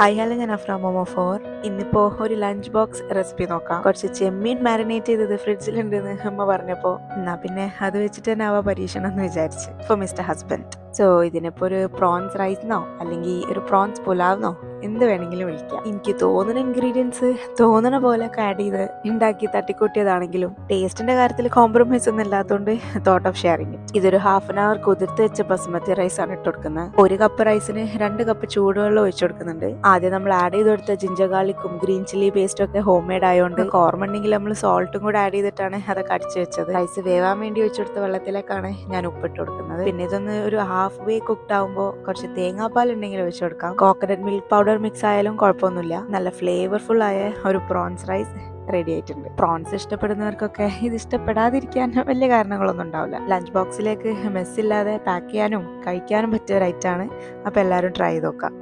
Hi hello, ഞാൻ AHPRA momo four. ഇന്നിപ്പോൾ ഒരു ലഞ്ച് ബോക്സ് റെസിപ്പി നോക്കാം. കുറച്ച് ചെമ്മീൻ മാരിനേറ്റ് ചെയ്തത് ഫ്രിഡ്ജിലുണ്ടെന്ന് അമ്മ പറഞ്ഞപ്പോൾ എന്നാ പിന്നെ അത് വെച്ചിട്ട് തന്നെ ആവാ പരീക്ഷണം എന്ന് വിചാരിച്ച് ഫോർ മിസ്റ്റർ ഹസ്ബൻഡ്. സോ ഇതിനിപ്പോൾ ഒരു പ്രോൺസ് റൈസ്ന്നോ അല്ലെങ്കിൽ ഒരു പ്രോൺസ് പുലാവെന്നോ എന്ത് വേണമെങ്കിലും വിളിക്കാം. എനിക്ക് തോന്നുന്ന ഇൻഗ്രീഡിയൻസ് തോന്നുന്ന പോലെ ഒക്കെ ആഡ് ചെയ്ത് ഉണ്ടാക്കി തട്ടിക്കൂട്ടിയതാണെങ്കിലും ടേസ്റ്റിന്റെ കാര്യത്തിൽ കോംപ്രമൈസ് ഒന്നും ഇല്ലാത്തതുകൊണ്ട് തോട്ട് ഓഫ് ഷെയറിങ് ഇറ്റ്. ഇതൊരു ഹാഫ് ആൻ അവർ കുതിർത്ത് വെച്ച ബസുമതി റൈസ് ആണ് ഇട്ട് കൊടുക്കുന്നത്. 1 കപ്പ് റൈസിന് 2 കപ്പ് ചൂടുവെള്ളം ഒഴിച്ചു കൊടുക്കുന്നുണ്ട്. ആദ്യം നമ്മൾ ആഡ് ചെയ്ത് കൊടുത്ത ജിഞ്ചർ ഗാർലിക്കും ഗ്രീൻ ചില്ലി പേസ്റ്റും ഒക്കെ ഹോം മെയ്ഡ് ആയതുകൊണ്ട് ഓർമ്മ ഉണ്ടെങ്കിൽ നമ്മൾ സോൾട്ടും കൂടെ ആഡ് ചെയ്തിട്ടാണ് അതൊക്കെ അടിച്ചു വെച്ചത്. റൈസ് വേവാൻ വേണ്ടി ഒഴിച്ചെടുത്ത വെള്ളത്തിലേക്കാണ് ഞാൻ ഉപ്പിട്ട് കൊടുക്കുന്നത്. പിന്നെ ഇതൊന്ന് ഒരു ഹാഫ് വേ കുക്ക്ഡ് ആകുമ്പോൾ കുറച്ച് തേങ്ങാപ്പാൽ ഉണ്ടെങ്കിൽ ഒഴിച്ചു കൊടുക്കാം. കോക്കനട്ട് മിൽക്ക് പൗഡർ മിക്സ് ആയാലും കുഴപ്പമൊന്നുമില്ല. നല്ല ഫ്ലേവർഫുൾ ആയ ഒരു പ്രോൺസ് റൈസ് റെഡി ആയിട്ടുണ്ട്. പ്രോൺസ് ഇഷ്ടപ്പെടുന്നവർക്കൊക്കെ ഇത് ഇഷ്ടപ്പെടാതിരിക്കാൻ വലിയ കാരണങ്ങളൊന്നും ഉണ്ടാവില്ല. ലഞ്ച് ബോക്സിലേക്ക് മെസ്സില്ലാതെ പാക്ക് ചെയ്യാനും കഴിക്കാനും പറ്റിയ ഒരു ഐറ്റമാണ്. അപ്പോൾ എല്ലാവരും ട്രൈ ചെയ്ത് നോക്കാം.